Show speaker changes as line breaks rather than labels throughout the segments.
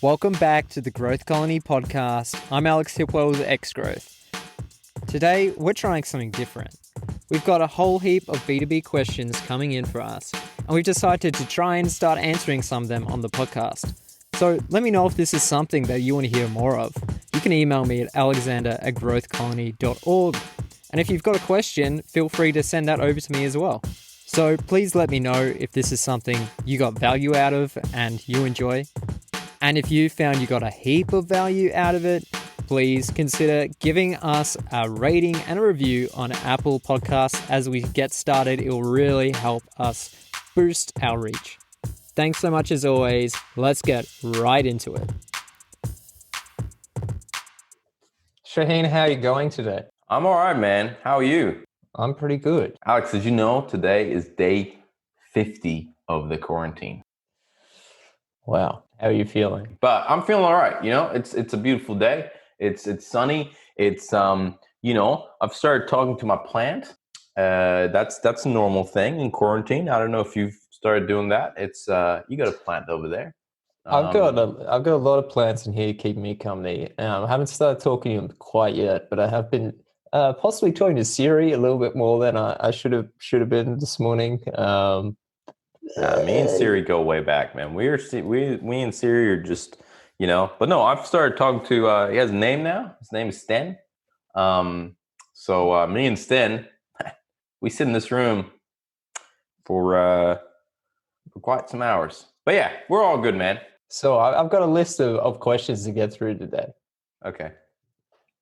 Welcome back to the Growth Colony podcast. I'm Alex Hipwell with X-Growth. Today, we're trying something different. We've got a whole heap of B2B questions coming in for us, and we've decided to try and start answering some of them on the podcast. So let me know if this is something that you want to hear more of. You can email me at alexander@growthcolony.org. And if you've got a question, feel free to send that over to me as well. So please let me know if this is something you got value out of and you enjoy. And if you found you got a heap of value out of it, please consider giving us a rating and a review on Apple Podcasts as we get started. It will really help us boost our reach. Thanks so much as always. Let's get right into it. Shahin, how are you going today?
I'm all right, man. How are you?
I'm pretty good.
Alex, did you know today is day 50 of the quarantine?
Wow. How are you feeling?
But I'm feeling all right. You know, it's a beautiful day. It's sunny. It's I've started talking to my plant. That's a normal thing in quarantine. I don't know if you've started doing that. It's you got a plant over there.
I've got a lot of plants in here keeping me company. I haven't started talking to them quite yet, but I have been possibly talking to Siri a little bit more than I should have been this morning.
Me and Siri go way back, man. We and Siri are just, but no, I've started talking to, he has a name now. His name is Sten. So me and Sten, we sit in this room for quite some hours. But yeah, we're all good, man.
So I've got a list of questions to get through today.
Okay.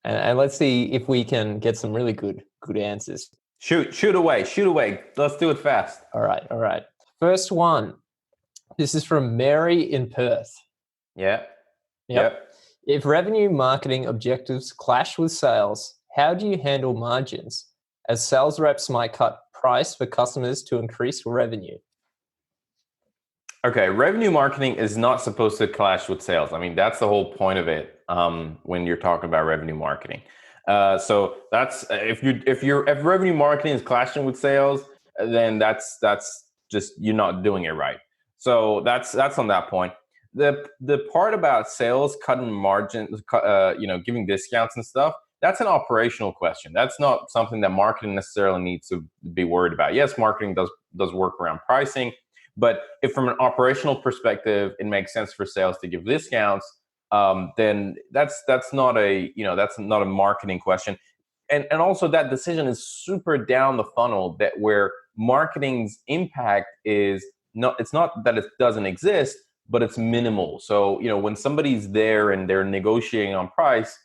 And let's see if we can get some really good answers.
Shoot away. Let's do it fast.
All right. First one. This is from Mary in Perth.
Yeah.
Yep. If revenue marketing objectives clash with sales, how do you handle margins? As sales reps might cut price for customers to increase revenue.
Okay, revenue marketing is not supposed to clash with sales. I mean, that's the whole point of it when you're talking about revenue marketing. So that's if revenue marketing is clashing with sales, then that's just you're not doing it right. So that's on that point. The part about sales cutting margins, giving discounts and stuff, that's an operational question. That's not something that marketing necessarily needs to be worried about. Yes, marketing does work around pricing. But if from an operational perspective, it makes sense for sales to give discounts, then that's not a marketing question. And also that decision is super down the funnel, that where marketing's impact is it's not that it doesn't exist, but it's minimal. So, when somebody's there and they're negotiating on price,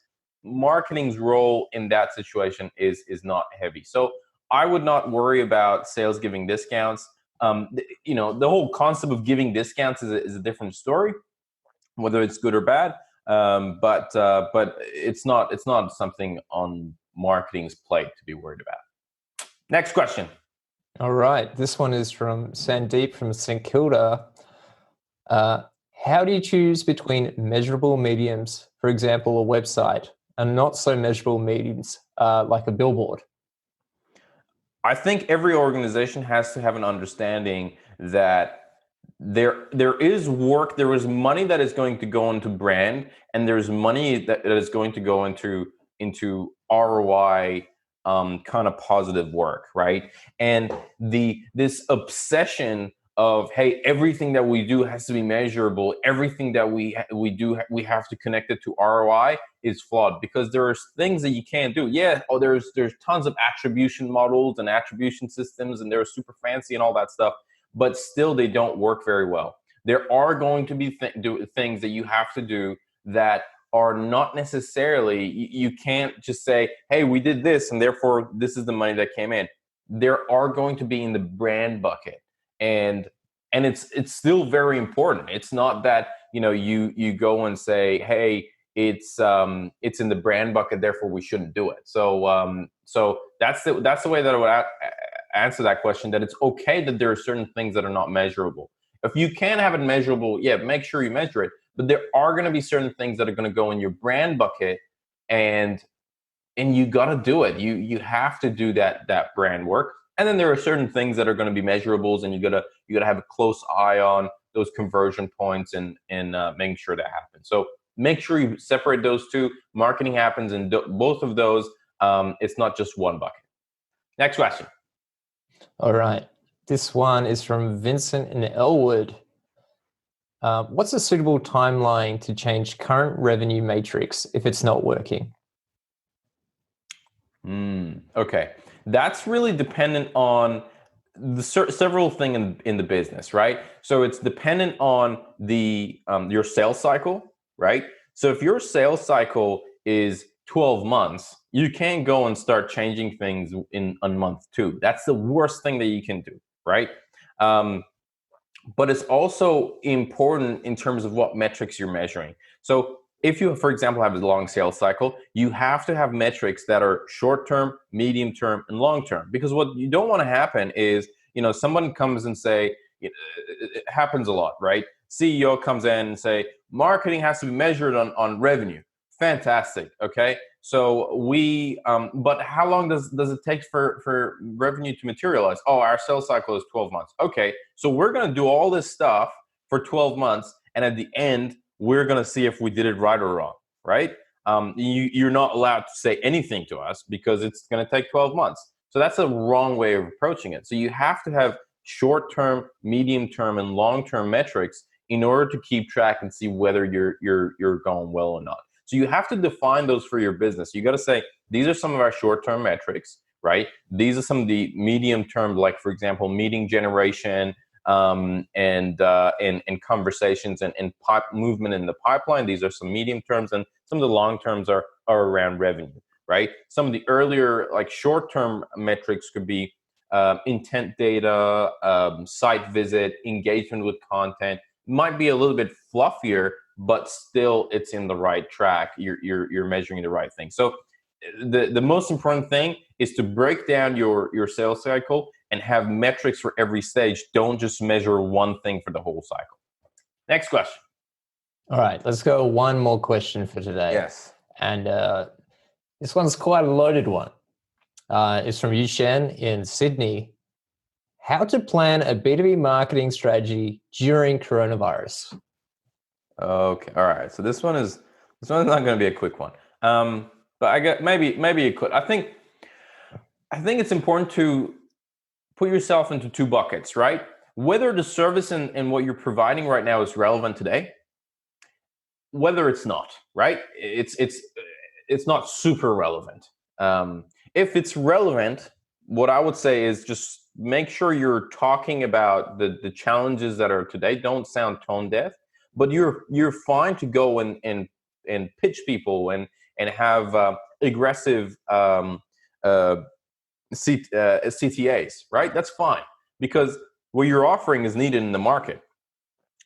marketing's role in that situation is not heavy. So I would not worry about sales giving discounts. The whole concept of giving discounts is a different story, whether it's good or bad. But it's not something on marketing's plate to be worried about. Next question.
All right. This one is from Sandeep from St. Kilda. How do you choose between measurable mediums, for example, a website, and not so measurable mediums like a billboard?
I think every organization has to have an understanding that there is work, there is money that is going to go into brand, and there's money that is going to go into ROI kind of positive work, right? And this obsession of, hey, everything that we do has to be measurable, everything that we do, we have to connect it to ROI is flawed, because there are things that you can't do. Yeah, there's tons of attribution models and attribution systems, and they're super fancy and all that stuff, but still they don't work very well. There are going to be things that you have to do that are not necessarily, you can't just say, hey, we did this and therefore this is the money that came in. There are going to be in the brand bucket. And it's still very important. It's not that, you go and say, hey, it's in the brand bucket, therefore we shouldn't do it. So that's the way that I would answer that question, that it's okay that there are certain things that are not measurable. If you can have it measurable, yeah, make sure you measure it. But there are going to be certain things that are going to go in your brand bucket, and you got to do it. You have to do that brand work. And then there are certain things that are going to be measurables, and you gotta have a close eye on. those conversion points and making sure that happens. So make sure you separate those two. Marketing happens in both of those. It's not just one bucket. Next question.
All right. This one is from Vincent in Elwood. What's a suitable timeline to change current revenue matrix if it's not working?
Okay. That's really dependent on the several things in the business, right? So it's dependent on the your sales cycle, right? So if your sales cycle is 12 months, you can't go and start changing things in month 2. That's the worst thing that you can do, right? But it's also important in terms of what metrics you're measuring. So if you, for example, have a long sales cycle, you have to have metrics that are short-term, medium-term, and long-term. Because what you don't want to happen is, someone comes and say, it happens a lot, right? CEO comes in and say, marketing has to be measured on revenue. Fantastic, okay? So but how long does it take for revenue to materialize? Oh, our sales cycle is 12 months. Okay, so we're going to do all this stuff for 12 months, and at the end, we're going to see if we did it right or wrong, right? You're not allowed to say anything to us because it's going to take 12 months. So that's a wrong way of approaching it. So you have to have short-term, medium-term, and long-term metrics in order to keep track and see whether you're going well or not. So you have to define those for your business. You got to say, these are some of our short-term metrics, right? These are some of the medium-term, like, for example, meeting generation and conversations and movement in the pipeline. These are some medium terms, and some of the long terms are around revenue, right? Some of the earlier, like, short-term metrics could be intent data, site visit, engagement with content. Might be a little bit fluffier, but still it's in the right track. You're measuring the right thing. So the most important thing is to break down your sales cycle and have metrics for every stage. Don't just measure one thing for the whole cycle. Next question.
All right, let's go one more question for today.
Yes.
And this one's quite a loaded one. It's from Shahin in Sydney. How to plan a B2B marketing strategy during coronavirus?
Okay. All right. So this one's not going to be a quick one. But I get maybe it could. I think it's important to put yourself into two buckets, right? Whether the service and what you're providing right now is relevant today, whether it's not, right? It's not super relevant. If it's relevant, what I would say is just make sure you're talking about the challenges that are today. Don't sound tone deaf, but you're fine to go and pitch people and have aggressive CTAs, right? That's fine, because what you're offering is needed in the market.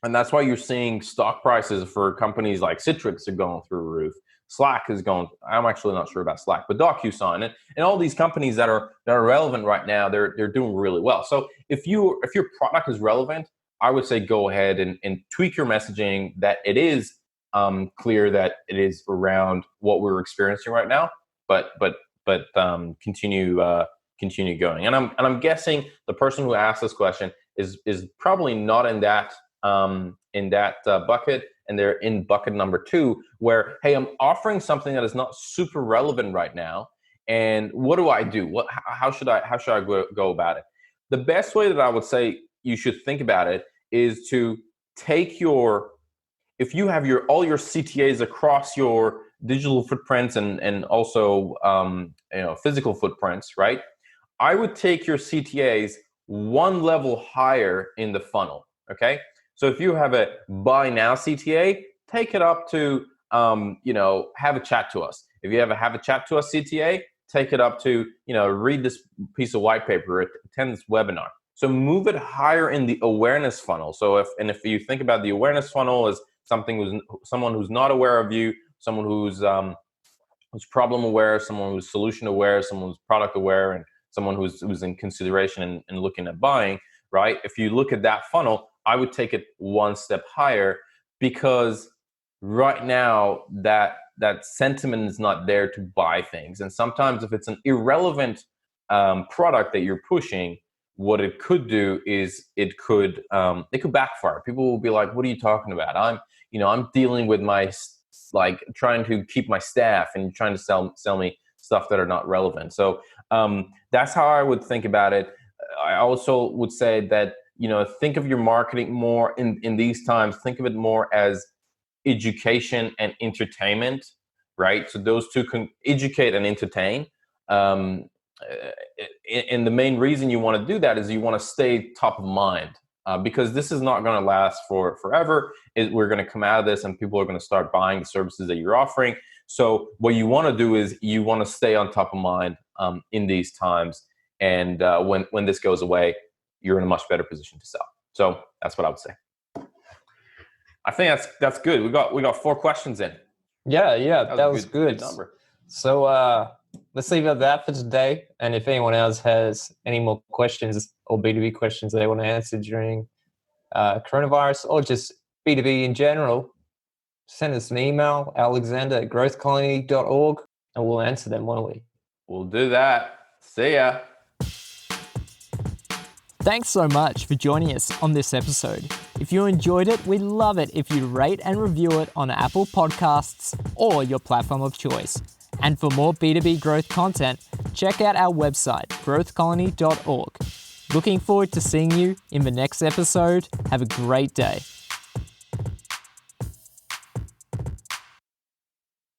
And that's why you're seeing stock prices for companies like Citrix are going through the roof. Slack is going, I'm actually not sure about Slack, but DocuSign and all these companies that are relevant right now, they're doing really well. So if your product is relevant, I would say go ahead and tweak your messaging that it is clear that it is around what we're experiencing right now, but continue going. And I'm guessing the person who asked this question is probably not in that bucket, and they're in bucket number 2, where, hey, I'm offering something that is not super relevant right now, and what do I do? How should I go about it? The best way that I would say you should think about it is to take if you have all your CTAs across your digital footprints and also physical footprints, right? I would take your CTAs one level higher in the funnel. Okay, so if you have a buy now CTA, take it up to have a chat to us. If you have a chat to us CTA, take it up to read this piece of white paper, attend this webinar. So move it higher in the awareness funnel. So if you think about the awareness funnel as someone who's not aware of you, someone who's problem aware, someone who's solution aware, someone who's product aware, and someone who's in consideration and looking at buying, right? If you look at that funnel, I would take it one step higher, because right now that sentiment is not there to buy things. And sometimes if it's an irrelevant product that you're pushing, what it could do is it could backfire. People will be like, "What are you talking about? I'm dealing with my trying to keep my staff and trying to sell me stuff that are not relevant." So that's how I would think about it. I also would say that think of your marketing more in these times. Think of it more as education and entertainment, right? So those two can educate and entertain. And the main reason you want to do that is you want to stay top of mind, because this is not going to last for forever. We're going to come out of this and people are going to start buying the services that you're offering. So what you want to do is you want to stay on top of mind in these times. And when this goes away, you're in a much better position to sell. So that's what I would say. I think that's good. We got 4 questions in.
Yeah, that was good.
Number.
So let's leave it at that for today. And if anyone else has any more questions or B2B questions they want to answer during coronavirus or just B2B in general, send us an email, alexander@growthcolony.org, and we'll answer them, won't we?
We'll do that. See ya.
Thanks so much for joining us on this episode. If you enjoyed it, we'd love it if you rate and review it on Apple Podcasts or your platform of choice. And for more B2B growth content, check out our website, growthcolony.org. Looking forward to seeing you in the next episode. Have a great day.